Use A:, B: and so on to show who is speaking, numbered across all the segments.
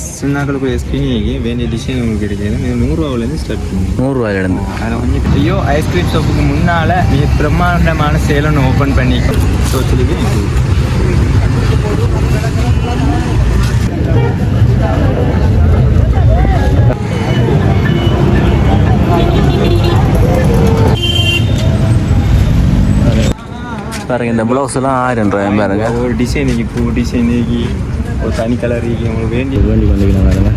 A: சின்னாக்களுக்குரிய ஸ்கிரீனிக்கு வேண்டிய டிசைன் உங்களுக்கு இருக்குது. இது 100 ரூபாவிலேருந்து ஸ்டார்ட் பண்ணுங்க.
B: 100 ரூபாயிலேருந்து.
A: அதில் கொஞ்சம் ஐயோ ஐஸ்கிரீம் ஷாப்புக்கு முன்னால் மிக பிரம்மாண்டமான சேலன் ஓப்பன் பண்ணிக்கோ. ஸோ சொல்லி
B: பாருங்க இந்த ப்ளவுஸ் எல்லாம் 1000 ரூபாய் பாருங்க.
A: ஒரு டிசைனுக்கு பூ டிசைனுக்கு ஒரு தனி கலர் உங்களுக்கு வேண்டி
B: கொண்டிக்கணும் பாருங்க.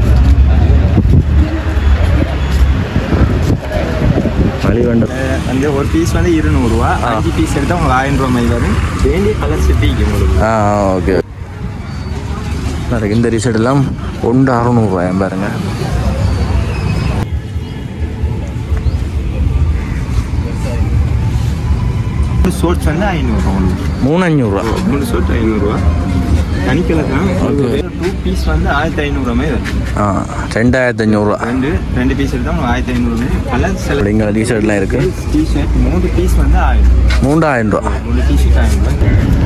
A: அந்த ஒரு பீஸ் வந்து 200 ரூபா. 5 பீஸ் எடுத்தால் உங்களுக்கு 1000 ரூபா மாதிரி வரும். வேண்டிய கலர் செட்டிக்கு உங்களுக்கு.
B: ஓகே. பாருங்க இந்த டிஷர்ட் எல்லாம் 600 ரூபாய் பாருங்க.
A: ஷோர்ட்ஸ் வந்து 500 ரூபா.
B: 300 ரூபா.
A: 3 ஷோர்ட் 500 ரூபா. தனிக்கலர் தான். 2 பீஸ் வந்து 1500 ரூபாய் வரும்.
B: 2500 ரூபா.
A: ரெண்டு பீஸ் எடுத்தால் 1500 ரூபாய். கலர் சில
B: இங்கே டிஷர்ட்லாம் இருக்கு.
A: டிஷர்ட் 3 பீஸ் வந்து 1000.
B: 3000 ரூபா.
A: 3 டிஷர்ட் 1000 ரூபாய்.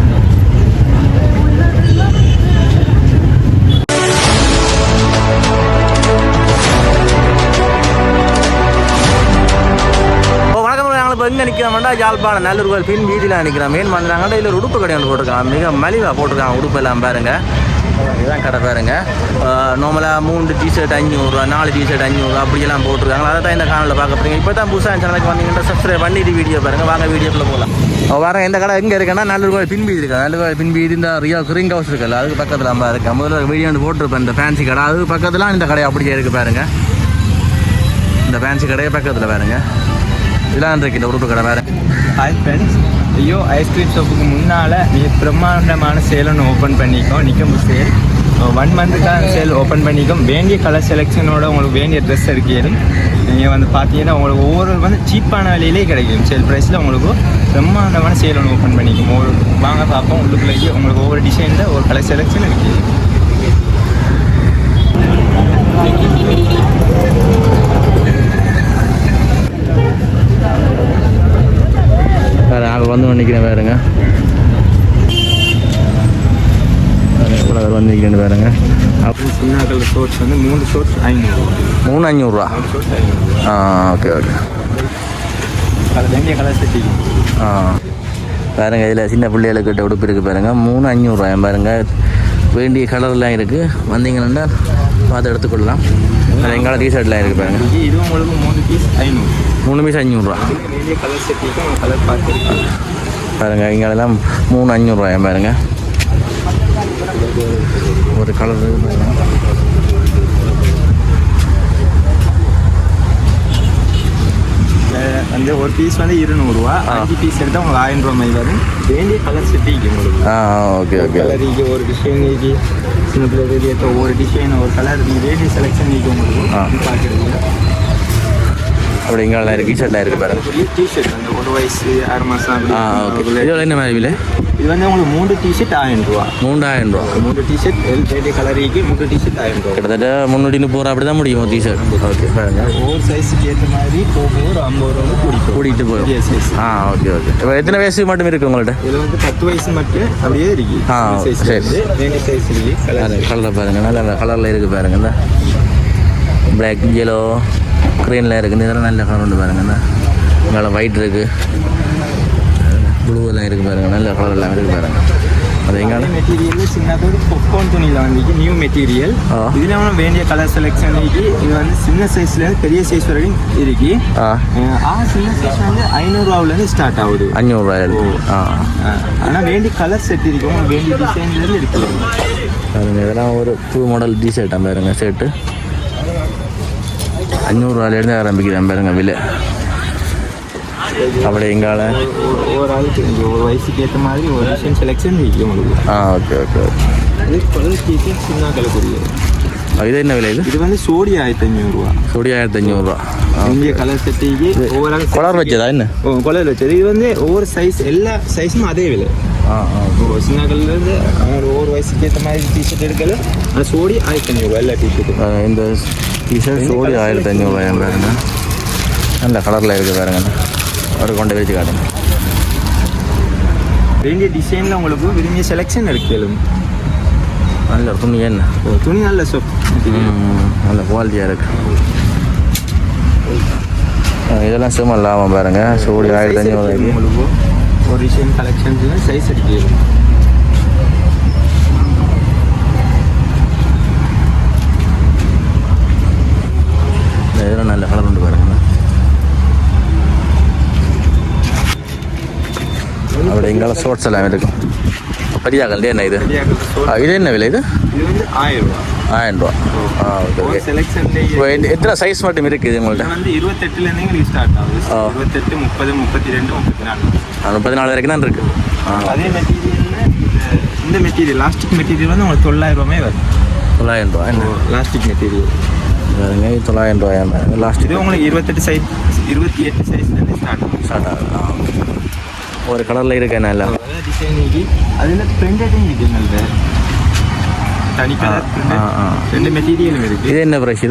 B: எங்கே நிற்கிறோம்னா யாழ்ப்பாணம் நல்லூர் கோயில் பின் வீதியில் நிற்கிறோம். மெயின் பண்ணுறாங்கன்னா இதில் ஒரு உடுப்பு கடை ஒன்று போட்டிருக்காங்க. மிக மலிவாக போட்டிருக்காங்க உடுப்பு எல்லாம் பாருங்க. இதுதான் கடை பாருங்க. நார்மலாக 3 டிஷர்ட் 500 ரூபா, 4 டிஷர்ட் 500 ரூபா அப்படியெல்லாம் போட்டிருக்காங்க. அதை தான் இந்த காணொலியில் பார்க்க போகிறீங்க. இப்போ தான் புதுசாக சேனலுக்கு வந்தீங்கன்னா சப்ஸ்கிரைப் பண்ணிட்டு வீடியோ பாருங்கள். வாங்க வீடியோக்குள்ளே போகலாம். பாருங்க இந்த கடை எங்கே இருக்குன்னா நல்லூர் கோயில் பின் வீதி இருக்கா. நல்லூர் கோயில் பின் வீதி இந்த ரிங் ஹவுஸ் இருக்குல்ல, அதுக்கு பக்கத்தில் நம்ம இருக்கு. முதல்ல வீடியோ வந்து போட்டிருப்பேன் இந்த ஃபேன்சி கடை. அதுக்கு பக்கத்தில் இந்த கடை அப்படியே இருக்குது பாருங்க. இந்த ஃபேன்சி கடையை பக்கத்தில் பாருங்க. இதெல்லாம் இருக்கு இந்த உடுப்பு கடை வேறு.
A: ஹாய் ஃப்ரெண்ட்ஸ், ஐயோ ஐஸ்கிரீம் ஷாப்புக்கு முன்னால் மிக பிரம்மாண்டமான சேலன் ஓப்பன் பண்ணிக்கோம். நிற்கும் சேல் 1 மந்த்துக்கான சேல் ஓப்பன் பண்ணிக்கோம். வேண்டிய கலர் செலெக்ஷனோட உங்களுக்கு வேண்டிய ட்ரெஸ் இருக்குது. நீங்கள் வந்து பார்த்தீங்கன்னா உங்களுக்கு ஒவ்வொரு வந்து சீப்பான விலையிலே கிடைக்கும். சேல் ப்ரைஸில் உங்களுக்கு பிரம்மாண்டமான சேல் ஒன்று ஓப்பன் பண்ணிக்கும். வாங்க பார்ப்போம். உள்ளுக்குள்ளேயே உங்களுக்கு ஒவ்வொரு டிசைனில் ஒரு கலர் செலெக்ஷன் இருக்குது.
B: வேறு வந்து நிற்கிறேன் பாருங்க. இவ்வளோ வந்து நிற்கிறேன் பாருங்க.
A: அப்புறம் சின்ன கலர் ஷோர்ட்ஸ் வந்து 3 ஷோர்ட்ஸ் 500 ரூபா.
B: 500 ரூபா. Okay okay.
A: அது வேண்டிய கலர் செட்டிங்.
B: பாருங்க இதில் சின்ன பிள்ளைகளுக்கிட்ட உடுப்பு இருக்குது பாருங்க. 500 ரூபாய் பாருங்க. வேண்டிய கலர்லாம் இருக்குது. வந்தீங்கன்னா பார்த்து எடுத்துக்கொள்ளலாம். எங்கால டிஷர்ட்லாம் இருக்குது பாருங்க.
A: இது உங்களுக்கு 3 பீஸ் 500.
B: 3 பீஸ் 500 ரூபா.
A: வேண்டிய கலர் செட்டிங்கும் கலர் பார்த்துருக்காங்க
B: பாருங்க. இங்கெல்லாம் 500 ரூபாய் பாருங்க. ஒரு கலர்
A: வந்து ஒரு பீஸ் வந்து 200 ரூபா. 5 பீஸ் எடுத்தால் உங்களுக்கு 1000 ரூபா மாதிரி வரும். வேண்டிய கலர் செட்டிங் உங்களுக்கு.
B: Okay okay.
A: கலருக்கு ஒரு டிசைன் இருக்கு. சின்ன பிள்ளை ஒரு டிசைன் ஒரு கலர் வேண்டிய செலெக்ஷன் இருக்கு உங்களுக்கு. பார்க்குறீங்க
B: அப்படி இங்கெல்லாம் இருக்குது. டிஷர்ட்லாம் இருக்குது பாருங்க.
A: டிஷர்ட் வந்து 1 வயசு 6 மாதம்.
B: ஓகே. இதோட என்ன மாதிரி விலை?
A: இது வந்து உங்களுக்கு 3 டிஷர்ட் 1000 ரூபா.
B: 3000 ரூபா. 3
A: டிஷர்ட் வேண்டிய கலருக்கு 3 டிஷர்ட் 1000 ரூபா.
B: கிட்டத்தட்ட 330 ரூபா அப்படி தான் முடியும் டிஷர்ட். ஓகே பாருங்க.
A: ஒவ்வொரு சைஸுக்கு ஏற்ற மாதிரி போக ஒரு 50 ரூபா கூட்டிகிட்டு
B: போயிடும். Okay okay. இப்போ எத்தனை வயசு மட்டும் இருக்குது உங்கள்கிட்ட?
A: இதில் வந்து 10 வயசு மட்டும் அப்படியே இருக்கு.
B: சரி.
A: வேண்டிய சைஸ் இருக்கு.
B: கலரில் பாருங்க. நல்ல கலரில் இருக்குது பாருங்க. இந்த பிளாக் எல்லோ க்ரீனில் இருக்குது. இதெல்லாம் நல்ல கலர் உண்டு பாருங்க. இங்கே ஒயிட் இருக்குது, ப்ளூ எல்லாம் இருக்குது பாருங்க. நல்ல கலர் எல்லாம் இருக்குது பாருங்க. அது எங்கே
A: மெட்டீரியல் சின்னதோடு பொக்கோன் துணியில் வந்து நியூ மெட்டீரியல். இதில் வேண்டிய கலர் செலெக்ஷன் இருக்கு. இது வந்து சின்ன சைஸ்லேருந்து பெரிய சைஸ் வரைக்கும் இருக்கு. சின்ன சைஸ் வந்து 500 ரூபாவிலேருந்து ஸ்டார்ட் ஆகுது.
B: 500 ரூபாய்.
A: ஆனால் வேண்டிய கலர் செட் இருக்கும். வேண்டிய டிசைன்லேருந்து இருக்குது
B: பாருங்க. இதெல்லாம் ஒரு புது மாடல் டிஷர்ட்டாக பாருங்க. ஷர்ட்டு 500 ரூபாயிலேருந்து ஆரம்பிக்கிறேன் பாருங்க விலை. அப்படி எங்கால
A: ஒரு ஆளுக்கு ஒரு வயசுக்கு ஏற்ற மாதிரி ஒரு டிசைன் செலெக்ஷன் இருக்கு உங்களுக்கு.
B: Okay okay.
A: இது கலர் டிஷர்ட் சின்ன கலக்குரிய.
B: இது என்ன விலை? இது
A: வந்து சோடி 1500 ரூபா.
B: சோடி 1500 ரூபா.
A: இந்திய கலர் செட்டிக்கு ஒவ்வொரு
B: கலர் வச்சதா என்ன?
A: கலர் வச்சது. இது வந்து ஒவ்வொரு சைஸ் எல்லா சைஸும் அதே விலை. சின்ன கலர்லேருந்து ஒவ்வொரு வயசுக்கு ஏற்ற மாதிரி டிஷர்ட் எடுக்கல. அது சோடி 1500 ரூபா எல்லா டிஷர்ட்டு.
B: இந்த டிஷர்ட் சோடி 1500 ரூபாய் பாருங்க. நல்ல கலரில் இருக்குது பாருங்க. ஒரு கொண்டு வச்சு காட்டுங்க.
A: வேண்டிய டிசைனில் உங்களுக்கு விரும்பிய செலெக்ஷன் இருக்குது.
B: நல்ல துணி என்ன
A: துணி நல்ல சோப்
B: நல்ல குவாலிட்டியாக இருக்கு. இதெல்லாம் சும்மா லாபம் பாருங்க. சோடி 1500
A: உங்களுக்கு ஒரு விஷயம் கலெக்ஷன்ஸ் சைஸ் இருக்கு.
B: இதெல்லாம் நல்ல கலர் உண்டு பாருங்க. அப்படி எங்கால ஷோர்ட்ஸ் எல்லாம் இருக்கும். பெரிய கல்லே என்ன இது? இது என்ன விலை? இது
A: இது வந்து 1000 ரூபா.
B: 1000 ரூபா. Okay okay.
A: செலெக்ஷன்லேயே
B: எத்தனை சைஸ் மட்டும் இருக்குது உங்கள்கிட்ட?
A: வந்து 28லேருந்து எங்களுக்கு ஸ்டார்ட் ஆகுது. 28, 30, 32, 34.
B: 34 வரைக்கும் தான் இருக்குது.
A: அதே மெட்டீரியலில் இந்த மெட்டீரியல் லாஸ்டிக் மெட்டீரியல் வந்து உங்களுக்கு 900 ரூபாய் வரும்.
B: 900 ரூபா என்ன
A: லாஸ்டிக் மெட்டீரியல்?
B: 900 ரூபாயா லாஸ்ட்?
A: இது உங்களுக்கு 28 சைஸ் 28 சைஸ்லேருந்து ஸ்டார்ட் ஆகும்.
B: ஒரு கலரில் இருக்கு என்ன இல்லை
A: டிசைனிக்கு அதில் பிரிண்டட்டும் இருக்குது. நல்ல தனி கலர் ரெண்டு மெட்டீரியலும் இருக்குது.
B: இது என்ன ப்ரைஸ்?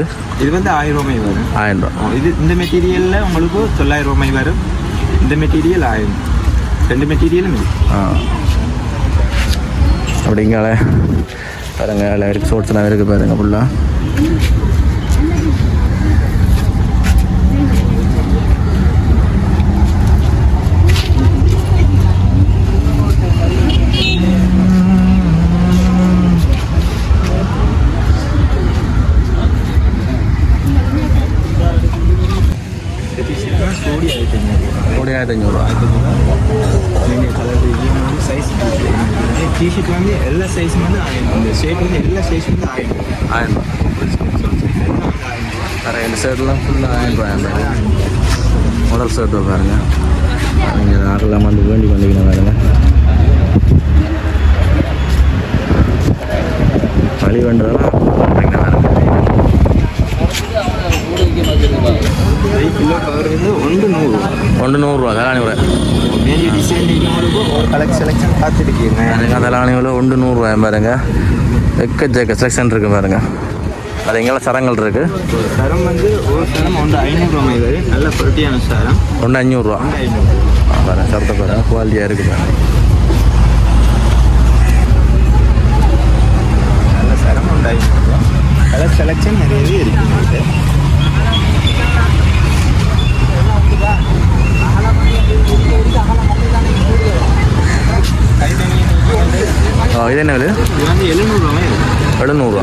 B: இது
A: வந்து 1000 ரூபாய் வரும்.
B: 1000 ரூபா.
A: இது இந்த மெட்டீரியலில் உங்களுக்கு 900 ரூபாய் வரும். இந்த மெட்டீரியல் 1000. ரெண்டு மெட்டீரியலும் இருக்குது.
B: அப்படிங்களே பாருங்க. எல்லாம் இருக்குது. ஷோர்ட்ஸ்லாம் இருக்குது பாருங்க ஃபுல்லாக.
A: கோடி 1500 ரூபா. கலர் சைஸ் டிஷர்ட் வந்து எல்லா சைஸும் வந்து 1000. இந்த ஷேட் வந்து எல்லா சைஸும் வந்து 1000 ரூபா.
B: வேறு இந்த ஷர்ட்லாம் ஃபுல்லாக 1000 ரூபா. மாடல் ஷர்ட்டு பாருங்க. நீங்கள் நாட்டெல்லாம் வந்து வேண்டி வந்தீங்கன்னா பாருங்க. வழி வேண்டதெல்லாம்
A: கிலோ கவர் வந்து 100 ரூபா.
B: தலாணி விலை
A: மேரி டிசைன் ஒரு செலெக்ஷன் பார்த்துருக்கீங்க.
B: எனக்கு தலாணி விலை 100 ரூபா பாருங்க. எக்கச்சக்க செலெக்ஷன் இருக்குது பாருங்க. அது எங்கெல்லாம் சரங்கள் இருக்குது.
A: சரம் வந்து ஒரு சரம் 500 ரூபாய் வரும். நல்ல குவாலிட்டியான சரம்
B: 500 ரூபா. பாருங்க சரத்தை பாருங்க. குவாலிட்டியாக இருக்குது பாருங்க.
A: நல்ல சரம் 500 ரூபா. கலர் செலெக்ஷன் நிறையவே இருக்குது.
B: இது என்ன விலை?
A: இது வந்து 700 ரூபாய் இருக்கும்.
B: 700 ரூபா.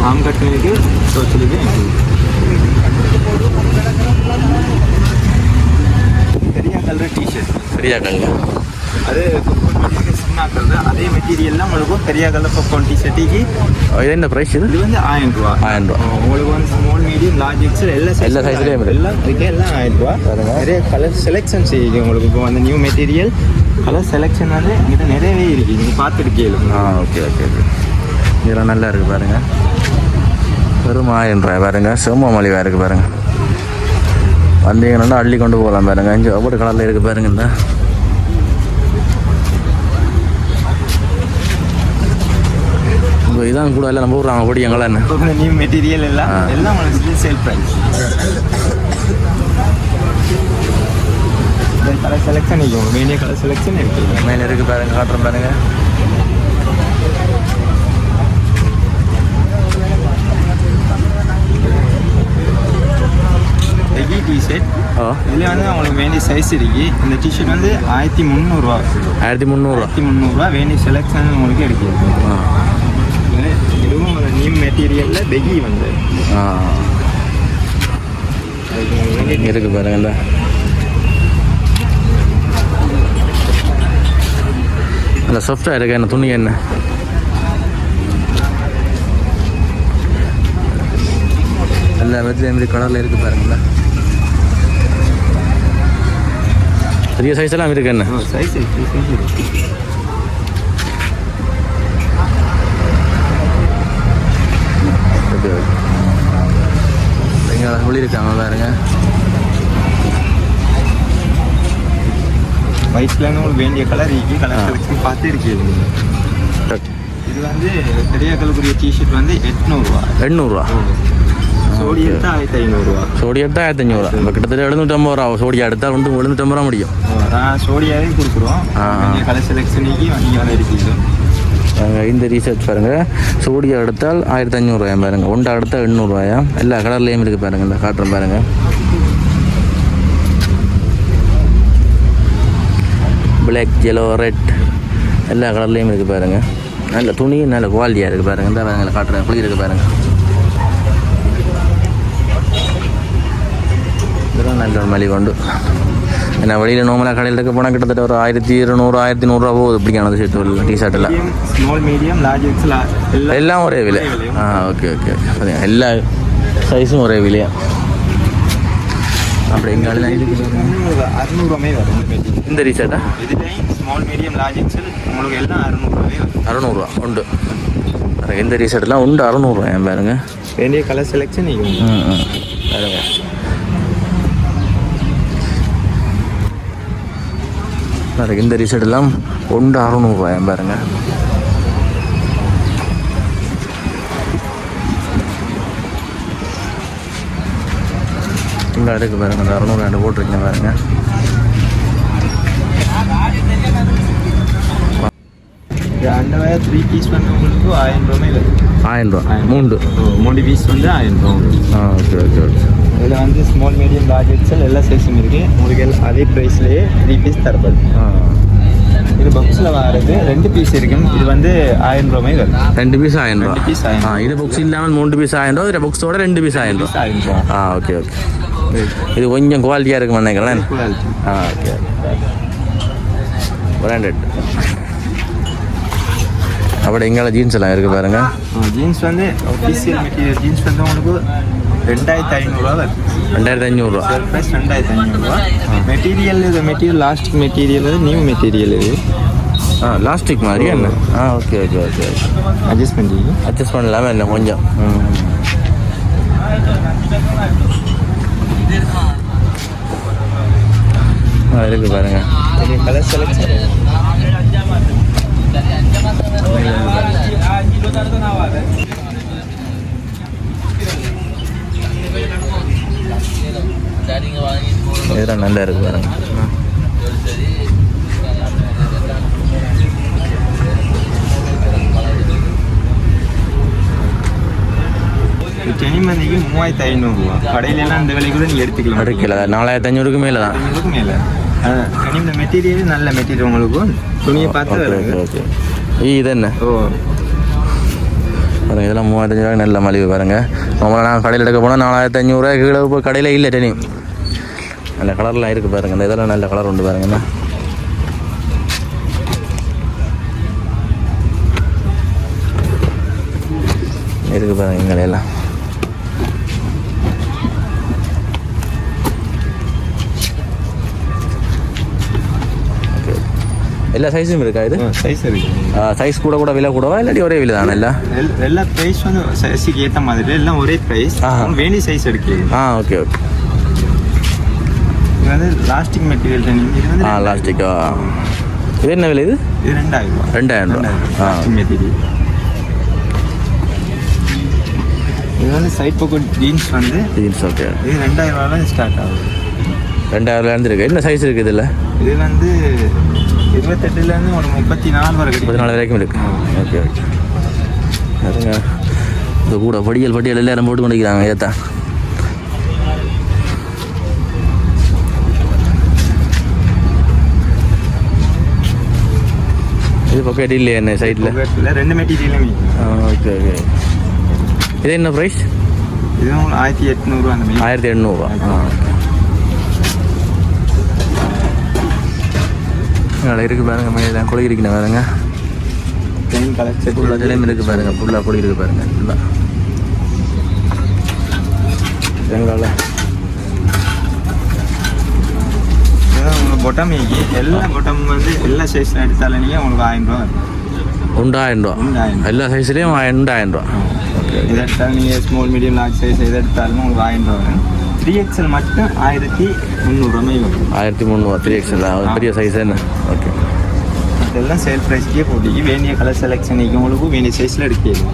A: ஆம் கட்டனுக்கு சோச்சலுக்கு பெரிய கலர் டிஷர்ட்.
B: பெரிய கலர்
A: அது சின்ன கலர். அதே மெட்டீரியல்லாம் உங்களுக்கு பெரிய கலர் பாப்கார்ன் டிஷர்ட்டுக்கு.
B: இது என்ன ப்ரைஸ்? இது
A: வந்து 1000 ரூபா.
B: 1000 ரூபா.
A: உங்களுக்கு வந்து ஸ்மால் மீடியம் லார்ஜ் எக்ஸல் எல்லா சைஸ்லேயும் எல்லாம் இதுக்கே எல்லாம் 1000 ரூபா. நிறைய கலர் செலெக்ஷன் செய்யுது உங்களுக்கு. இப்போ வந்து நியூ மெட்டீரியல் கலர் செலெக்ஷன் வந்து எங்கிட்ட நிறையவே இருக்குது. நீங்கள் பார்த்துருக்கீங்க.
B: Okay okay okay. இதெல்லாம் நல்லா இருக்குது பாருங்க. வெறும் 1000 ரூபாய் பாருங்க. செம்ம மலிவாக இருக்குது பாருங்க. வந்தீங்கன்னா அள்ளி கொண்டு போகலாம் பாருங்க. அஞ்சு ஒவ்வொரு கலரில் இருக்குது பாருங்க. இந்த இதான் கூட எல்லாம் நம்ம ஊர்றாங்க ஓடி எங்கெல்லாம் என்ன
A: நியூ மெட்டீரியல் எல்லாம் உங்களுக்கு சேல் ப்ரைஸ். கலர் செலெக்ஷன் இருக்கும். வேண்டிய கலர் செலெக்ஷன் இருக்குது.
B: மேலே இருக்குது பாருங்க. காட்டுறேன் பாருங்க.
A: லெகி டிஷர்ட். இதில் வந்து உங்களுக்கு வேண்டிய சைஸ் இருக்கு. இந்த டிஷர்ட் வந்து 1300 ரூபா.
B: 1300
A: ரூபா. வேண்டிய செலெக்ஷன் உங்களுக்கு எடுக்கிறது. இதுவும் ஒரு நியூ மெட்டீரியலில் பெகி வந்து
B: இருக்கு பாருங்க. இந்த அந்த சாஃப்டாக இருக்கு. என்ன துணி என்ன எல்லா விதத்துலையும் எப்படி கலரில் இருக்குது பாருங்களா. பெரிய சைஸ் எல்லாம் இருக்கு. என்ன
A: சைஸ்
B: சொல்லியிருக்காங்க பாருங்க.
A: ஒயிட்ல உங்களுக்கு வேண்டிய கலர் இருக்கு. கலர் செலெக்ஷன் பார்த்து இருக்கீங்க. இது வந்து பெரிய கலருக்குரிய டிஷர்ட் வந்து 800 ரூபா. சோடி எடுத்தால் 1500 ரூபா.
B: சோடி எடுத்தால் 1500 ரூபா. இப்போ கிட்டத்தட்ட 750 ரூபா. சோடி எடுத்தால் வந்து 750 ரூபா முடியும்.
A: சோடியாவே கொடுக்குறோம். கலர் செலெக்ஷனுக்கு நீங்கள் வந்து இருக்கீங்க.
B: இந்த ரீசர்ச் பாருங்கள். சோடியா எடுத்தால் 1500 பாருங்கள். ஒன்றா எடுத்தால் 800 எல்லா கலர்லேயும் இருக்குது பாருங்கள். இந்த காட்டுறேன் பாருங்கள். பிளாக், yellow, ரெட் எல்லா கலர்லேயும் இருக்குது பாருங்கள். நல்ல துணி நல்ல குவாலிட்டியாக இருக்குது பாருங்கள். இந்த பாருங்கள் காட்டுறேன். குளி இருக்குது பாருங்கள். இதெல்லாம் நல்ல ஒரு மலிவு உண்டு. ஏன்னா வெளியில் நார்மலாக கடையில் இருக்க போனால் கிட்டத்தட்ட ஒரு 1200 1100 போகுது. இப்படிக்கானது ஷர்ட் டிஷர்ட் எல்லாம்
A: ஸ்மால் மீடியம் லார்ஜ் எக்ஸல்
B: எல்லாம் ஒரே விலை. Okay okay okay. எல்லா சைஸும் ஒரே விலையா? அப்படி எங்கள்
A: 600 வரும்
B: இந்த டிஷர்ட்டா?
A: இதுலேயும் ஸ்மால் மீடியம் லார்ஜ் எக்ஸல் உங்களுக்கு எல்லாம்
B: 600 உண்டு. இந்த டிஷர்ட்லாம் உண்டு 600 பாருங்க.
A: வேண்டிய கலர் செலெக்ஷன் நீங்கள்
B: பாருங்க. இந்த டிஷர்ட் எல்லாம் ஒன்று 600 பாருங்க. இங்கே அடுக்கு பாருங்க. அந்த 600 போட்டிருக்கேன் பாருங்க.
A: அந்த 3 பீஸ் வந்து உங்களுக்கு 1000 வரும்.
B: 1000
A: 3 பீஸ் வந்து 1000
B: ஓகே ஓகே ஓகே.
A: இதில் வந்து ஸ்மால் மீடியம் லார்ஜ் எக்ஸல் எல்லா சைஸும் இருக்குது. உங்களுக்கு அதே ப்ரைஸ்லேயே 3 பீஸ் தரப்படுது. இது பாக்ஸில் வர்றது 2 பீஸ் இருக்கும். இது வந்து 1000 வரும்.
B: 2 பீஸ் 1000.
A: 2 பீஸ் 1000.
B: இது பாக்ஸ் இல்லாமல் 3 பீஸ் 1000. இது பாக்ஸோட 2 பீஸ் 1000. Okay okay. இது கொஞ்சம் குவாலிட்டியாக இருக்கும் நினைக்கிறேன். ஓகே. பிராண்டட். அப்படி எங்கே ஜீன்ஸ் எல்லாம் இருக்குது பாருங்க.
A: ஜீன்ஸ் வந்து ஆஃபீஷியல் மெட்டீரியல் ஜீன்ஸ் வந்து உங்களுக்கு 2500 வரும்.
B: 2500
A: ப்ரைஸ் 2500. மெட்டீரியல் இது மெட்டீரியல் லாஸ்டிக் மெட்டீரியல் இது நியூ மெட்டீரியல் இது.
B: லாஸ்டிக் மாதிரி என்ன? Okay okay okay. அட்ஜஸ்ட் பண்ணலாமா என்ன கொஞ்சம்? இருக்கு பாருங்க.
A: கலர் செலக்ஷன்
B: இதெல்லாம் நல்லா இருக்கு பாருங்க.
A: டெனிம் வந்து 3500 கடையிலலாம் இந்த விலை கூட நீங்கள் எடுத்துக்கலாம்.
B: எடுக்கல 4500க்கு மேலே தான்.
A: மேலே டெனிம் மெட்டீரியல் நல்ல மெட்டீரியல். உங்களுக்கு துணியை பார்த்து
B: ஓகே. இது என்ன? பாருங்க இதெல்லாம் 3500 நல்ல மலிவு பாருங்க. நம்மளால் நான் கடையில் எடுக்க போனால் 4500 கீழே இப்போ கடையில் இல்லை. டெனிம் நல்ல கலர்லாம் இருக்குது பாருங்க. இந்த இதெல்லாம் நல்ல கலர் உண்டு பாருங்கண்ணா. இருக்குது பாருங்க எங்களை எல்லாம். எல்லா சைஸும் இருக்கா? இது
A: சைஸ் இருக்கு.
B: சைஸ் கூட கூட விலை கூடவா இல்லாட்டி ஒரே விலை தானே?
A: எல்லா ப்ரைஸ் வந்து சைஸுக்கு ஏற்ற மாதிரி எல்லாம் ஒரே ப்ரைஸ். வேண்டிய சைஸ் எடுக்க.
B: Okay okay.
A: இது வந்து லாஸ்டிக் மெட்டீரியல். இது வந்து
B: லாஸ்டிக்கா? இது என்ன விலை? இது
A: 2000.
B: 2000
A: மெட்டீரியல். இது வந்து சைட் பாக்கெட் ஜீன்ஸ் வந்து
B: ஓகே.
A: இது 2000 ஸ்டார்ட் ஆகுது.
B: 2000 இருக்கு. என்ன சைஸ் இருக்குது இதில்?
A: இது வந்து 28லேருந்து ஒரு 34 வரைக்கும்.
B: 34 வரைக்கும் இருக்கு. Okay okay. அதுங்க இது கூட படியல் எல்லாரும் போட்டு கொண்டிருக்கிறாங்க. ஏத்தா இது பாக்கெட் இல்லையா என்ன சைடில்?
A: 2 மெட்டீரியலுமே.
B: Okay okay. இது என்ன ப்ரைஸ்?
A: இது 1800 அந்த மாதிரி.
B: 1800. நல்லா இருக்குது பாருங்க. மேலே கொழி இருக்குண்ணே பாருங்க. ஃபுல்லாக ஜெலம் இருக்குது பாருங்க. ஃபுல்லாக கொழி இருக்குது பாருங்க. ஃபுல்லாக எங்களால்
A: உங்களுக்கு பொட்டமைக்கு எல்லா பொட்டம் வந்து எல்லா சைஸில் எடுத்தாலும் நீங்கள் உங்களுக்கு 1000 ரூபா வரும்.
B: 2000 எல்லா சைஸ்லேயும் 2000. ஓகே.
A: இதை எடுத்தாலும் நீங்கள் ஸ்மால் மீடியம் லார்ஜ் சைஸ் எதை எடுத்தாலும் உங்களுக்கு 1000 ரூபா வரும். 3XL மட்டும் 1300 வரும்.
B: 1300 3XL பெரிய சைஸ் என்ன? ஓகே.
A: இதெல்லாம் சேல் ப்ரைஸ்க்கே போட்டு வேண்டிய கலர் செலெக்ஷன் உங்களுக்கு வேண்டிய சைஸில் எடுக்கிறது.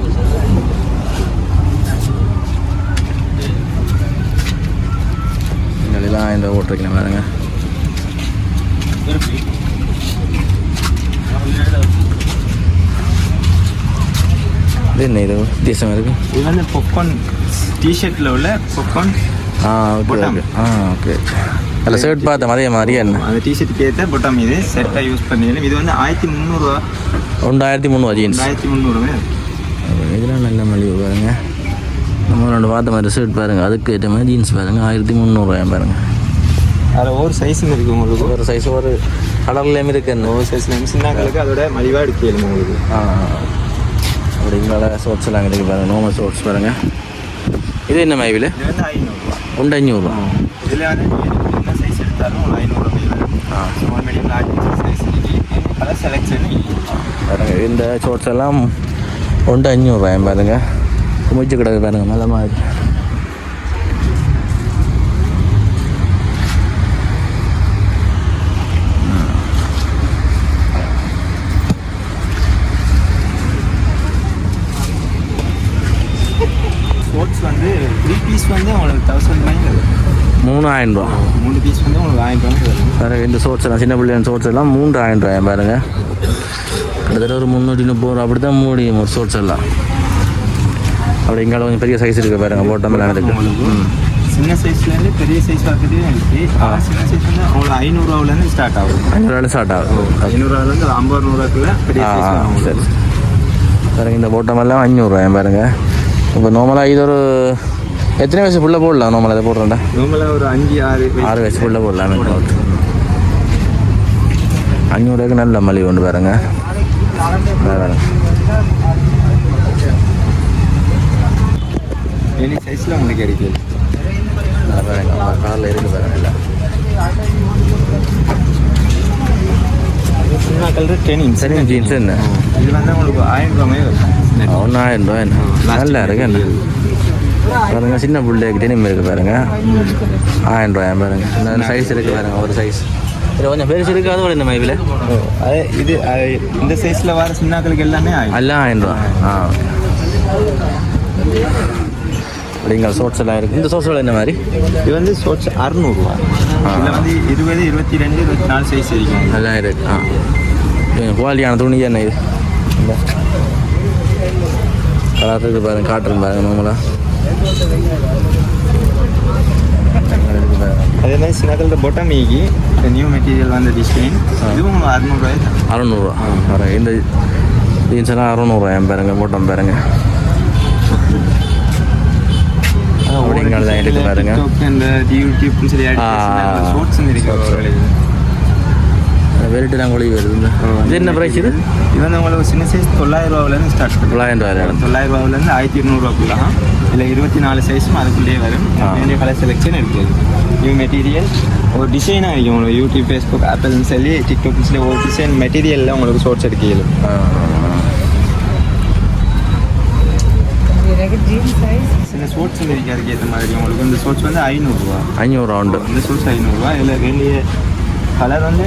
B: இதெல்லாம் இந்த ஓட்டுருக்கேன் பாருங்க. இது என்ன இது வித்தியாசமாக இருக்குது?
A: இது வந்து பொப்கார்ன் டிஷர்ட்டில் உள்ள பொப்கார்ன்.
B: Okay okay okay. அதில் ஷர்ட் பார்த்தேன் அதே மாதிரி என்ன
A: அந்த டிஷர்ட்டுக்கு ஏற்ற பொட்டம் இது செட்டாக யூஸ் பண்ணிடலாம். இது வந்து 1300
B: 1300 ஜீன்ஸ்.
A: 1300
B: இதெல்லாம் நல்ல மலிவு பாருங்க. நம்ம ரெண்டு பார்த்த மாதிரி ஷர்ட் பாருங்கள், அதுக்கு ஏற்ற மாதிரி ஜீன்ஸ் பாருங்கள் 1300 பாருங்கள்.
A: அதில் ஒவ்வொரு சைஸும் இருக்குது உங்களுக்கு.
B: ஒரு சைஸ் ஒரு கலர்லேயும் இருக்குது.
A: ஒவ்வொரு சைஸ்லேயும் சின்னங்களுக்கு அதோட மலிவாக எடுக்கணும் உங்களுக்கு.
B: அப்படி இங்கே ஷோர்ட்ஸ் எல்லாம் இருக்குது பாருங்கள், நார்மல் ஷோர்ட்ஸ் பாருங்கள். இது என்ன மைவில்?
A: இது வந்து 500.
B: 500.
A: இதில் வந்து என்ன சைஸ் எடுத்தாலும் 500 small medium large size colour selection
B: பாருங்க. இந்த ஷோர்ட்ஸ் எல்லாம் 500 பாருங்க. குமிச்சு கிடக்கு பாருங்க நல்ல மாதிரி.
A: ஷோர்ட்ஸ் வந்து 3 பீஸ் வந்து உங்களுக்கு 1000
B: 3000 ரூபா.
A: 3 பீஸ் வந்து உங்களுக்கு 1000 வரும்.
B: பாருங்க இந்த ஷோர்ட்ஸ் எல்லாம் சின்ன பிள்ளைங்க ஷோர்ட்ஸ் எல்லாம் 3000 பாருங்க. கிட்டத்தட்ட ஒரு 330 ரூபா அப்படி தான் முடியும் ஒரு ஷோர்ட்ஸ் எல்லாம். அப்படி இங்கே கொஞ்சம் பெரிய சைஸ் இருக்குது பாருங்க, போட்டம் எல்லாம் இருக்குது.
A: சின்ன சைஸ்லேருந்து பெரிய சைஸ் பார்த்துட்டே இருக்குது. சின்ன சைஸ் வந்து உங்களுக்கு 500 ரூபாவிலேருந்து ஸ்டார்ட் ஆகும்.
B: 500 ரூபாயில ஸ்டார்ட் ஆகும்.
A: 500 ரூபாயிலேருந்து 50 ரூபாய்க்குள்ள பெரிய சைஸ்.
B: சரி பாருங்க இந்த போட்டம் எல்லாம் 500 பாருங்க. இப்போ நார்மலாக இது ஒரு எத்தனை வயசு ஃபுல்லாக போடலாம்? நார்மலாக இதை போடுறேன்டா
A: நார்மலாக ஒரு 5-6
B: வயசு ஃபுல்லாக போடலாம். 500 நல்ல மலிவு கொண்டு பாருங்க. பாருங்க
A: எனி சைஸில் உங்களுக்கு கிடைக்குது.
B: பாருங்க காரில் இருக்குது பாருங்க எல்லாம்.
A: சின்ன கலர் டெனிம்
B: ஜீன்ஸ் என்ன
A: இது வந்து உங்களுக்கு 1000 ரூபாய் வரும்.
B: 1000 ரூபாய் என்ன நல்லா இருக்கு என்ன பாருங்க. சின்ன பிள்ளைக்கு டெனிம் இருக்குது பாருங்க 1000 ரூபாய் பாருங்க. இந்த சைஸ் இருக்குது பாருங்க, ஒரு சைஸ் இதில் கொஞ்சம் பெருசு இருக்குது. அது இந்த மைவில்
A: அது இது இந்த சைஸில் வர சின்னாக்களுக்கு எல்லாமே
B: எல்லாம் 1000 ரூபா. அப்படிங்க ஷோர்ட்ஸ் எல்லாம் இருக்குது. இந்த ஷோர்ட்ஸ் என்ன மாதிரி?
A: இது வந்து ஷோர்ட்ஸ் 600 ரூபா. இதில் வந்து 20, 22, 24 சைஸ் இருக்கும்.
B: நல்லா இருக்கு. குவாலிட்டியான துணி என்ன இது? கலர் இருக்குது பாருங்க, காட்டுறேன் பாருங்க நார்மலாக.
A: அதே மாதிரி சின்னக்கள் பொட்டம் மீகி நியூ மெட்டீரியல் வந்து டிசைன் இதுவும் 600 ரூபாய்.
B: 600 ரூபா பாருங்க. இந்த ஜீன்ஸ் எல்லாம் 600 ரூபாய் பாருங்க. பொட்டம் பாருங்க அப்படிங்கிறது தான் இருக்குது பாருங்க.
A: இந்த யூடியூப்னு சொல்லி ஷோர்ட்ஸ் இருக்கு.
B: வெரைட்டிலாம் கொழி வருது. இது என்ன ப்ரைஸ்? இது
A: வந்து உங்களுக்கு சின்ன சைஸ் 900 ரூபாவிலேருந்து ஸ்டார்ட் பண்ணும். 900 ரூபாவிலேருந்து 1200 ரூபாக்குள்ள. இல்லை 24 சைஸும் அதுக்குள்ளேயே வரும். வேண்டிய கலர் செலெக்ஷன் இருக்குது. நியூ மெட்டீரியல் ஒரு டிசைனாக இருக்கும். உங்களுக்கு யூடியூப், ஃபேஸ்புக், ஆப்பிள்னு சொல்லி டிக்டாக்னு சொல்லி ஒரு டிசைன் மெட்டீரியலில் உங்களுக்கு ஷோர்ட்ஸ் எடுக்கலும். சில ஷோர்ட்ஸ் இருக்கிறதுக்கு ஏற்ற மாதிரி உங்களுக்கு இந்த ஷோர்ட்ஸ் வந்து 500 ரூபா.
B: 500 உண்டு.
A: இந்த ஷோர்ட்ஸ் 500 ரூபா. இல்லை வேண்டிய கலர் வந்து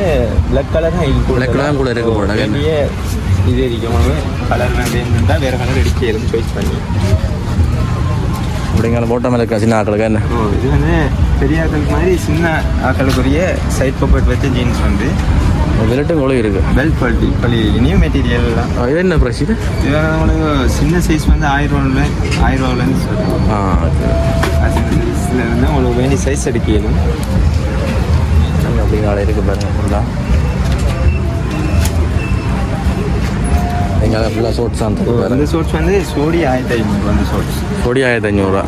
A: பிளாக் கலர் தான் இருக்குது.
B: பிளாக் கலர் கூட இருக்குது போட
A: வேண்டிய இது இருக்கும். உங்களுக்கு கலர் வேணும்னா வேறு கலர் எடுக்க சாய்ஸ் பண்ணி
B: அப்படிங்கிற போட்டோம் இருக்கா சின்ன ஆக்களுக்கு என்ன?
A: இது வந்து பெரிய ஆக்களுக்கு மாதிரி சின்ன ஆக்களுக்குரிய சைட் பாக்கெட் வச்ச ஜீன்ஸ் வந்து
B: வெல்ட்டும் கூட இருக்குது.
A: பெல்ட் குவாலிட்டி நியூ மெட்டீரியல்லாம்.
B: இது என்ன ப்ரைஸ்? இது
A: உங்களுக்கு சின்ன சைஸ் வந்து 1000 ரூபாவிலேருந்து சொல்லுவோம். சின்ன சைஸில் இருந்து உங்களுக்கு வேண்டிய சைஸ் எடுக்கலும்.
B: அப்படிங்கிற இருக்குது பாருங்க ஃபுல்லாக. எங்கள் ஃபுல்லாக ஷோர்ட்ஸ் தான்.
A: இந்த ஷோர்ட்ஸ் வந்து சோடி 1500 அந்த ஷோர்ட்ஸ்.
B: சோடி 1500.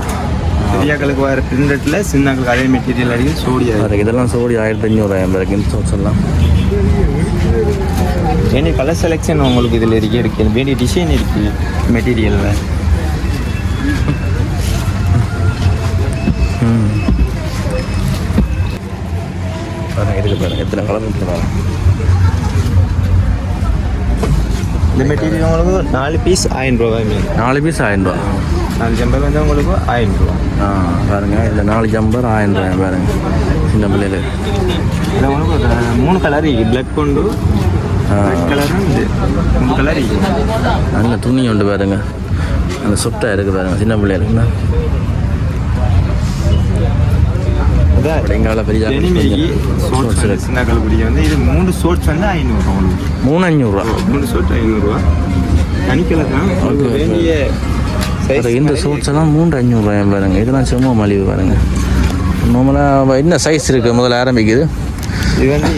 A: பெரியாக்களுக்கு வர பிரிண்டட்டில் சின்னாக்களுக்கு அதே மெட்டீரியல் அடிக்கும். சோடி
B: இதெல்லாம் சோடி 1500 இந்த ஷோர்ட்ஸ் எல்லாம்.
A: வேண்டிய கலர் செலெக்ஷன் உங்களுக்கு இதில் இருக்குது. வேண்டிய டிசைன் இருக்குது மெட்டீரியலில்.
B: இருக்குது பாருங்க எத்தனை கலர் இருக்குது.
A: இந்த மெட்டீரியல் உங்களுக்கு 4 பீஸ் 1000 ரூபாய்.
B: 4 பீஸ் 1000 ரூபா.
A: 4 ஜம்பர் வந்து உங்களுக்கு 1000 ரூபா.
B: பாருங்க இல்லை 4 ஜம்பர் 1000 ரூபாய் பாருங்க. சின்ன பிள்ளைகள்
A: இதில் உங்களுக்கு 3 கலர் இருக்குது. பிளாக் கொண்டு ரெட் கலரும் இது 3 கலர் இருக்குது.
B: நல்ல துணி உண்டு பாருங்க. அந்த சொட்டாக இருக்குது பாருங்க சின்ன பிள்ளைகளுக்குண்ணா. எங்கால பெரிய
A: சின்னக்கள் வந்து இது 3 ஷோர்ட்ஸ் வந்து 500 ரூபா.
B: 3 500 ரூபா.
A: 3 ஷோர்ட்ஸ் 500 ரூபா. தனிக்கலை தான் உங்களுக்கு வேண்டிய size
B: இந்த ஷூட்ஸ் எல்லாம் 3,500 பாருங்க. இதெல்லாம் சும்மா மலிவு பாருங்க. நார்மலாக என்ன சைஸ் இருக்குது முதல்ல ஆரம்பிக்குது?
A: இது வந்து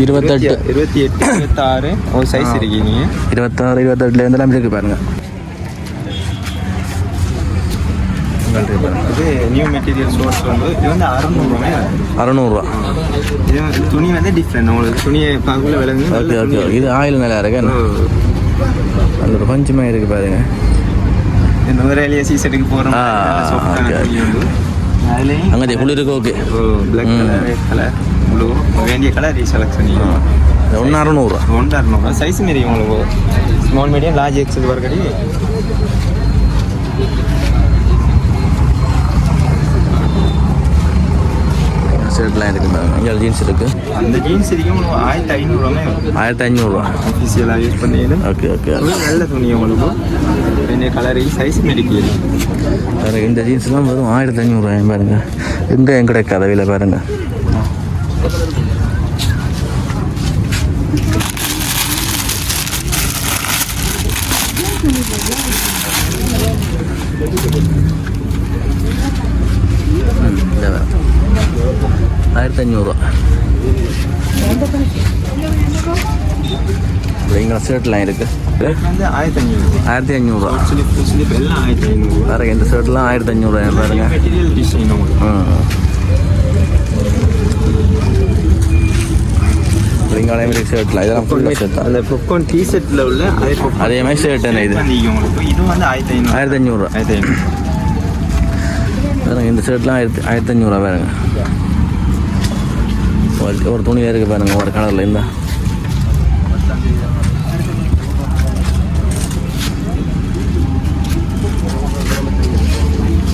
B: 28,
A: 28, 26 ஒரு சைஸ் இருக்கீங்க.
B: 26, 28 இருக்குது பாருங்க.
A: இது நியூ மெட்டீரியல் சோர்ஸ் வந்து இது வந்து 600 இது வந்து துணி வந்து டிஃப்ரெண்ட் உங்களுக்கு துணியை பார்க்கல விலங்கு.
B: Okay okay. இது ஆயில் நல்லா இருக்கு. அந்த ஒரு பஞ்சமாக இருக்குது பாருங்க.
A: இந்த நுரையிலேயே சீசனுக்கு போகிறோம்.
B: அங்கே குளிருக்கு. Okay.
A: Black colour, red colour, blue வேண்டிய கலர் ரீசெலக்ட் பண்ணிக்கலாம்.
B: 600
A: சைஸ் மாரி உங்களுக்கு ஸ்மால் மீடியம் லார்ஜ் எக்ஸல் வரக்கடி.
B: ஷர்ட்லாம் இருக்குது பாருங்க. இங்கே ஜீன்ஸ் இருக்குது.
A: அந்த ஜீன்ஸ் இருக்கு உங்களுக்கு 1,500
B: 1,500
A: ஆஃபீஷியலாக யூஸ் பண்ணிடுது.
B: Okay okay.
A: நல்ல துணி உங்களுக்கு வேண்டிய கலர் சைஸ் மெடிக்கல்.
B: பாருங்க இந்த ஜீன்ஸ்லாம் வெறும் 1,500 பாருங்க. இந்த எங்கடைய கதவியில் பாருங்க. இந்த 1,500 இங்கே ஷர்ட்லாம் இருக்குது.
A: வந்து 1,500
B: 1,500
A: எல்லாம் 1,500.
B: பாருங்க இந்த ஷர்ட்லாம் 1,500 பாருங்க.
A: மெட்டீரியல் டிசைன்
B: இங்கே மாதிரி ஷர்ட்லாம் இதெல்லாம் ஃபுல்லாக ஷர்ட் தான்.
A: அந்த பொப்கார்ன் டிஷர்ட்டில் உள்ள
B: அதே மாதிரி ஷர்ட் என்ன இது
A: உங்களுக்கு இது வந்து 1,500.
B: 1,500 பாருங்க. இந்த ஷர்ட்லாம் 1,500 பாருங்க. ஒரு துணியாக இருக்குது பாருங்க ஒரு கலரில். இந்த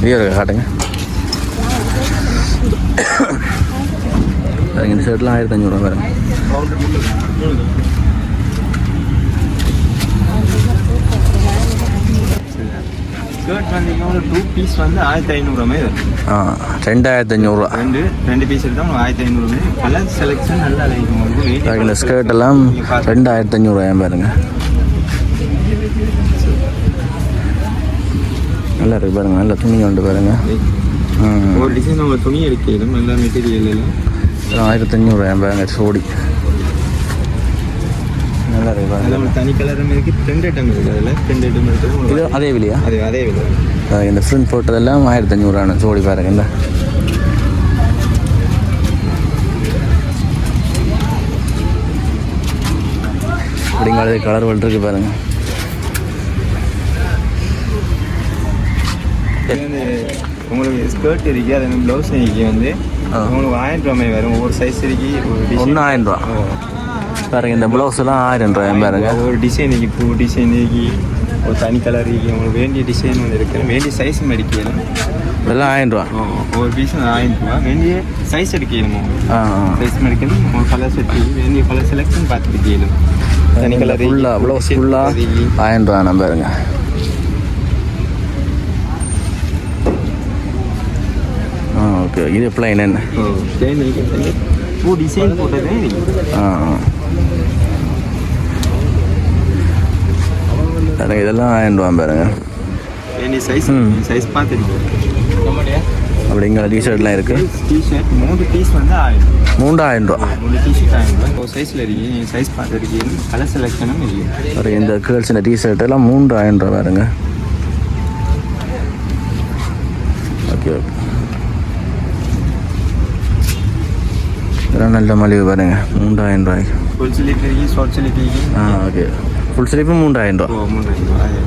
B: இதே இருக்க காட்டுங்க. பாருங்க இந்த ஷர்ட்லாம் 1,500 பாருங்க.
A: ஷர்ட் வந்து 2 பீஸ் வந்து 1,500
B: 2,500.
A: ரெண்டு பீஸ் எடுத்தால் 1,500. கலர் செலெக்ஷன் நல்லா இருக்கும்.
B: இந்த ஸ்கர்ட் எல்லாம் 2,500 பாருங்க. நல்லா இருக்கு பாருங்க. நல்ல துணி உண்டு பாருங்க.
A: ஒரு டிசைன் நம்ம துணி எடுக்கணும். எல்லா மெட்டீரியல் எல்லாம்
B: 1,500 பாருங்க. சோடி நல்லா இருக்கு பாருங்க.
A: தனி கலரும் இருக்கு. 2 ஐட்டம் இருக்குது. அதில் 2 ஐட்டம் இருக்குது.
B: இது அதே விலையா?
A: அதே விலை.
B: இந்த ஃப்ரண்ட் போட்டதெல்லாம் 1,500 சோடி பாருங்க. இந்த அப்படிங்கிறது கலர் இருக்கு பாருங்க.
A: உங்களுக்கு ஸ்கர்ட் இருக்கு. அது ப்ளவுஸ் இருக்கு வந்து உங்களுக்கு 1,000 வரும். ஒவ்வொரு சைஸ் இருக்கு.
B: ஒன்று 1,000 பாருங்க. இந்த ப்ளவுஸ் எல்லாம் 1,000 பாருங்க.
A: ஒரு டிசைன் இருக்கு. பூ டிசைன் இருக்கு. ஒரு தனி கலர் இருக்கு. உங்களுக்கு வேண்டிய டிசைன் வந்து இருக்கு. வேண்டிய சைஸ் எடுக்கணும்.
B: இதெல்லாம் 1,000
A: ஒரு பீஸ் 1,000. வேண்டிய சைஸ் எடுக்கணும். சைஸ் எடுக்கணும். ஒரு கலர் செட் வேண்டிய கலர் செலக்ஷன் பார்த்துட்டு கேளும். தனி கலர்
B: ஃபுல்லாக ப்ளவுஸ் ஃபுல்லாக 1,000 நம்ம பாருங்க. ஓகே. இது பிளைன் என்ன?
A: பூ டிசைன் போட்டதே.
B: பாருங்க இதெல்லாம் 1,000 பாருங்க.
A: வேண்டிய சைஸ் பார்த்துருக்கு.
B: அப்படிங்கிற டிஷர்ட்லாம் இருக்குது.
A: டிஷர்ட் 3 பீஸ் வந்து
B: 3,000
A: 3 டிஷர்ட் 1,000. ஒரு சைஸில் இருக்கு. சைஸ் பார்த்துருக்கு. கலர் செலெக்ஷனும் இருக்கு.
B: பாருங்க இந்த கேர்ள்ஸ் இந்த டிஷர்ட் எல்லாம் 3,000 பாருங்க. Okay okay. இதெல்லாம் நல்ல மலிவு பாருங்க. 3,000
A: ஃபுல் ஸ்லீப் இருக்கு. ஷார்ட் ஸ்லீப் இருக்கு.
B: ஓகே. Full sleeve 3,000.
A: 3,000.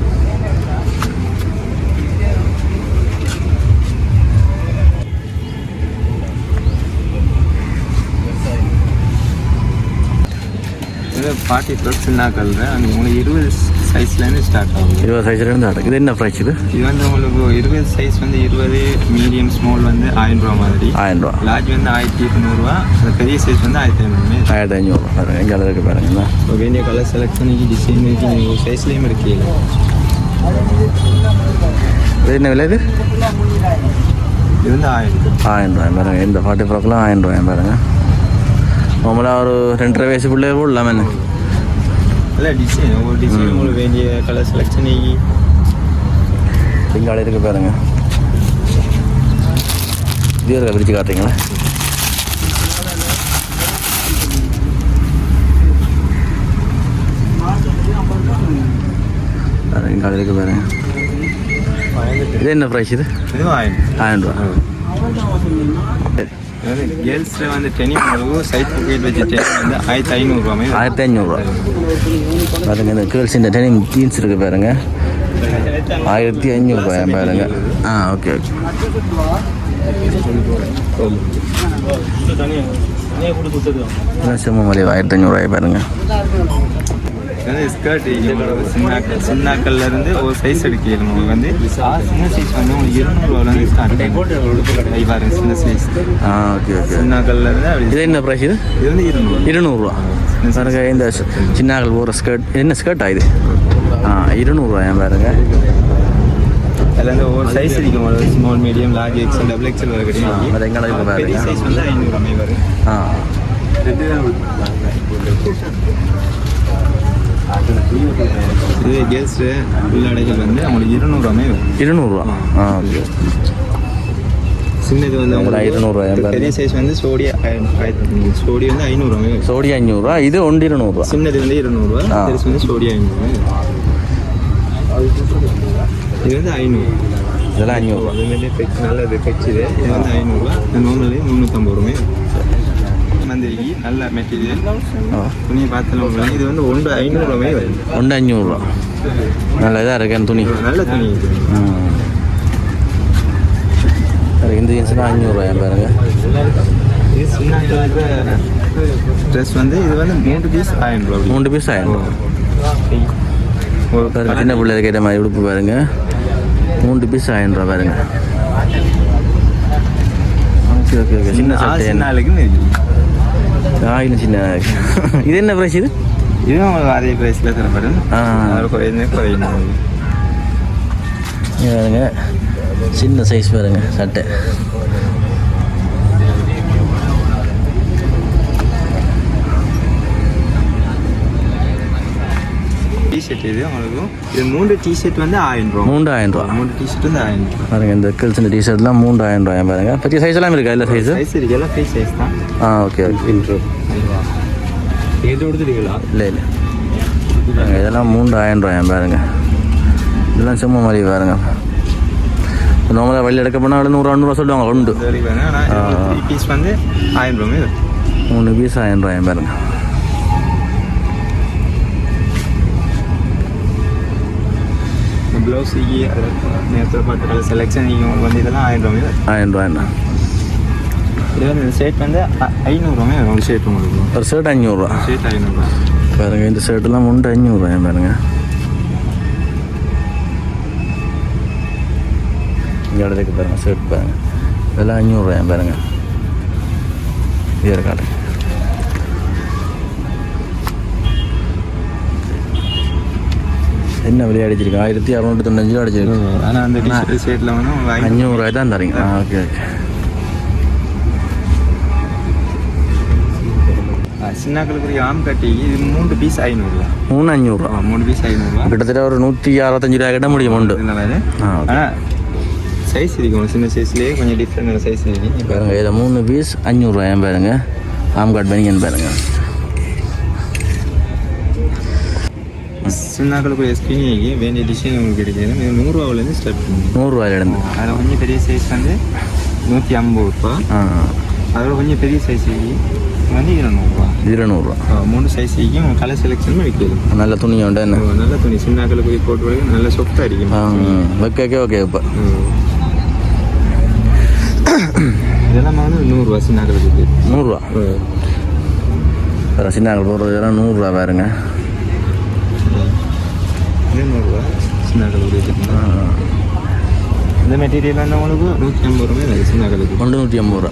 A: பார்ட்டி ப்ளஸ்னா கலர் அந்த உங்களுக்கு 20 சைஸ்லேருந்து ஸ்டார்ட் ஆகும்.
B: 20 சைஸ்லேருந்து ஸ்டார்ட். இது என்ன ப்ரைஸ் இது?
A: இது வந்து உங்களுக்கு 20 சைஸ் வந்து 20, மீடியம் ஸ்மால் வந்து 1,000 மாதிரி.
B: 1,000.
A: லார்ஜ் வந்து 1,200. அந்த பெரிய சைஸ் வந்து 1,500.
B: 1,500 பாருங்க. எங்கே இருக்குது பாருங்க.
A: வேண்டிய கலர் செலக்ஷனுக்கு டிசைன் இருக்குது. ஒரு சைஸ்லேயும் இருக்கு.
B: இது என்ன விலை? இது
A: வந்து 1,000
B: பாருங்க. இந்த 40 ஃப்ராக்லாம் 1,000 பாருங்க. நார்மலாக ஒரு 2.5 வயசு பிள்ளைய போடலாம். என்ன
A: நல்ல டிசைன் ஒவ்வொரு டிசைன் உங்களுக்கு வேண்டிய கலர் செலெக்ஷன்
B: இங்கால இருக்கு பாருங்க. இது விரிச்சு காட்டுறீங்களா? இங்கால இருக்கு பாருங்க. இது என்ன ப்ரைஸ்? இது 1000 ரூபா.
A: கேர்ள்ஸில் வந்து டெனிம் அளவு சைட் பாக்கெட் வச்ச டெனிம் வந்து 1500 ரூபாய்.
B: 1500 ரூபா பாருங்க. இந்த கேர்ள்ஸ் இந்த டெனிம் ஜீன்ஸ் இருக்கு பாருங்க, 1500 ரூபாய் பாருங்க. Okay okay. சும்மா மலிவா 1500 ரூபாய் பாருங்க.
A: ஸ்கர்ட் சின்னாக்கள்ல இருந்து ஒரு சைஸ் எடுக்கணும். உங்களுக்கு வந்து சின்ன சைஸ் வந்து உங்களுக்கு 200 ரூபாயிலேருந்து ஸ்டார்ட் பாருங்க. சின்ன சைஸ்
B: ஓகே ஓகே.
A: சின்னாக்கள்ல இருந்து
B: இது என்ன ப்ரைஸ்? இது
A: வந்து 200
B: ரூபா பாருங்க. இந்த சின்னாக்கள் போகிற ஸ்கர்ட் என்ன ஸ்கர்ட் ஆகுது? 200 ரூபாய் பாருங்க.
A: அதில் வந்து ஒவ்வொரு சைஸ் இருக்கும். Small, medium, large, XL, double XL வரை கிடைக்கும்.
B: அது எங்களுக்கு
A: பெரிய சைஸ் வந்து 500 ரூபாய் வரும். இது கேர்ள்ஸு உள்ளாடைகள் வந்து அவங்களுக்கு 200 ரூபாய் வரும்.
B: 200 ரூபா. ஓகே.
A: சின்னது வந்து
B: உங்களுக்கு 200 ரூபாய். பெரிய
A: சைஸ் வந்து சோடி வந்து 500 ரூபாய்.
B: சோடி 500 ரூபா. இது 200 ரூபா.
A: சின்னது வந்து 200 ரூபா. பெருசு வந்து சோடி 500 ரூபாய். இது வந்து 500.
B: இதெல்லாம் 500 ரூபா.
A: இது நல்லது ஃபெக்சிது. இது வந்து 500 ரூபா. நார்மலி 350 ரூபாய். மந்திரிக்கு நல்ல மெட்டீரியல் துணியை பார்த்தாலும் இது வந்து 500 ரூபாய் வருது.
B: 500 ரூபா. நல்ல இதாக இருக்கேன் துணி.
A: நல்ல துணி.
B: இந்த ஜீன்ஸ்லாம் 500 ரூபாய் பாருங்க.
A: இது சின்ன ட்ரெஸ் வந்து இது வந்து 3 பீஸ் 1000 ரூபா.
B: 3 பீஸ் 1000 ரூபா. ஒரு சின்ன பிள்ளை கேட்ட மாதிரி உடுப்பு பாருங்க. 3 பீஸ் 1000 ரூபா பாருங்க. Okay okay okay. சின்ன சட்டை
A: நாளுக்குன்னு இருக்கு.
B: சின்ன. இது என்ன ப்ரைஸ்? இது
A: இதுவும் உங்களுக்கு அதே ப்ரைஸில் தரப்படும். குறையணும்.
B: பாருங்க சின்ன சைஸ் பாருங்க சட்டை.
A: டிஷர்ட் இது உங்களுக்கு. இது 3 டிஷர்ட் வந்து 1000 ரூபா.
B: 3000 ரூபா.
A: 3 டிஷர்ட் வந்து 1000 ரூபா
B: பாருங்க. இந்த கேர்ள்ஸ் இந்த டிஷர்ட்லாம் 3000 ரூபாய் பாருங்க. பெரிய சைஸ் எல்லாம் இருக்கா? இல்லை சைஸ்
A: இருக்கு. எல்லாம் ஃப்ரீ சைஸ் தான்.
B: Okay okay.
A: இது கொடுத்துருக்கீங்களா?
B: இல்லை இதெல்லாம் 3000 ரூபாய் பாருங்க. இதெல்லாம் சும்மா மாதிரி பாருங்க. நார்மலாக வெளியில் எடுக்க போனால் 100 ரூபா சொல்லுவாங்க. உண்டு.
A: பீஸ் வந்து 1000 ரூபாய்.
B: 3 பீஸ் 1000 ரூபாய் பாருங்க.
A: ப்ளவுஸுக்கு நேரத்தில் பார்த்து செலெக்ஷன் நீங்கள் வந்து இதெல்லாம் 1000 ரூபாய்.
B: 1000 ரூபாய்ண்ணா.
A: இது வந்து ஷர்ட் வந்து 500 ரூபாய். ஒரு ஷர்ட் உங்களுக்கு
B: ஒரு ஷர்ட் 500 ரூபா.
A: ஷர்ட் 500 ரூபா
B: பாருங்க. இந்த ஷர்ட்லாம் 500 ரூபாய் பாருங்க. இங்கே இடத்துக்கு பாருங்க ஷர்ட் பாருங்க. இதெல்லாம் 500 ரூபாய் பாருங்க. இது காட்டுங்க. என்ன விலை அடிச்சிருக்கு? 1695 ரூபா அடிச்சிருக்கு.
A: ஆனால் அந்த டிஷர்ட் ஷர்ட்டில் வந்து
B: 500 ரூபாய் தான் தரீங்க. Okay okay.
A: சின்னாக்களுக்கு ஆம் கட்டி இது 3 பீஸ் 500 ரூபா.
B: 500 ரூபா.
A: 3 பீஸ் 500 ரூபா.
B: கிட்டத்தட்ட ஒரு 165 ரூபாய் கிட்ட முடியும். உண்டு.
A: ஆனால் சைஸ் இருக்கும். சின்ன சைஸ்லேயே கொஞ்சம் டிஃப்ரெண்டான சைஸ் இருக்கு
B: பாருங்க. இதில் 3 பீஸ் 500 ரூபாய் பாருங்க. ஆம் கார்ட் பனியன் பாருங்க.
A: சின்னாக்களுக்கு ஸ்கிரீனிக்கு வேண்டிய டிசைன் உங்களுக்கு கிடைக்கிது. 100 ரூபாவிலேருந்து ஸ்டார்ட் பண்ணுங்க.
B: 100 ரூபாயிலேருந்து.
A: அதில் கொஞ்சம் பெரிய சைஸ் வந்து 150 ரூபா. அதில் கொஞ்சம் பெரிய சைஸ் வந்து 200 ரூபா.
B: 200 ரூபா.
A: 3 சைஸுக்கு கலர் செலெக்ஷன் வைக்கலாம்.
B: நல்ல துணி உண்டு. என்ன
A: நல்ல துணி. சின்னாக்களுக்கு போட்டு நல்ல சொஃப்டாக இருக்கும்.
B: வைக்க ஓகே. இப்போ
A: இதெல்லாம் வந்து 100 ரூபா. சின்னாக்களுக்கு
B: 100 ரூபா. வேறு சின்னாக்கள் போடுறது இதெல்லாம் 100 ரூபா பாருங்க.
A: 100 ரூபா. சின்னாக்களுக்கு இந்த மெட்டீரியல் வந்து உங்களுக்கு 150 ரூபாய். சின்னாக்களுக்கு
B: 150 ரூபா.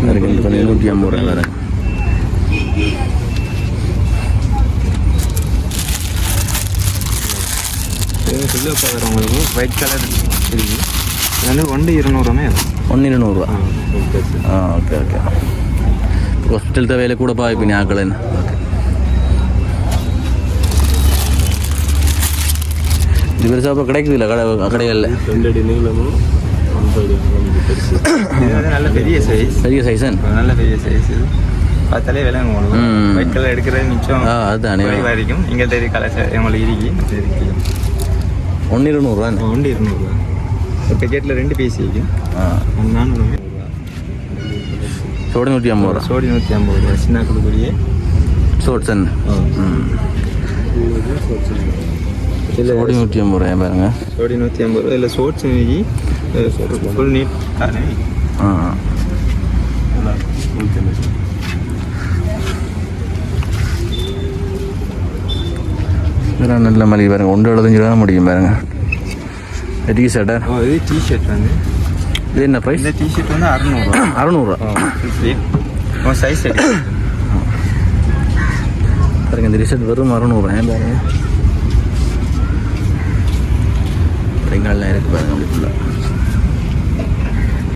B: அதுக்கு இந்த பண்ணி 150 ரூபா வேறு.
A: சில்வர் கலர் உங்களுக்கு ஒயிட் கலர் இருக்குது. இது வந்து 200 ரூபாய்.
B: 200 ரூபா. Okay okay. ஹாஸ்பிட்டல் தேவையில கூட பாய்ப்பினி ஆக்கள் என்ன. ஓகே. இது பெருசாக இப்போ கிடைக்குது இல்லை கடைகளில்
C: 2 அடி நீளமும் 9 அடி பெருசு.
A: இது வந்து நல்ல பெரிய சைஸ்,
B: பெரிய சைஸன்.
A: நல்ல பெரிய சைஸ். இது பார்த்தாலே விலங்கு உங்களுக்கு ஒயிட் கலர் எடுக்கிறது மிச்சம்
B: அதுதானே
A: வரைக்கும் இங்கே தெரிய கலர் உங்களுக்கு இருக்கு.
B: 1 200
A: ஒன்று 200 ஒரு பேக்கெட்டில் 2 பீஸ் இருக்கும். 400
B: சோடி 150
A: சோடி 150 சின்ன கொடுக்கூடிய
B: சோட்ஸன். சோடி 150 பாருங்க.
A: சோடி 150 இல்லை சோட்ஸ் நெய் ஃபுல் நீட்.
B: இதெல்லாம் நல்ல மளிகை பாருங்க. 1.75 ரூபா முடியும் பாருங்க. டீ ஷர்ட்டா?
A: இது டிஷர்ட் வந்து
B: இது என்ன ப்ரைஸ்?
A: இந்த டிஷர்ட் வந்து 600 600 சைஸ்
B: பாருங்க. இந்த டிஷர்ட் வெறும் 600 பாருங்க. நல்லா இருக்கு பாருங்க. அப்படி ஃபுல்லாக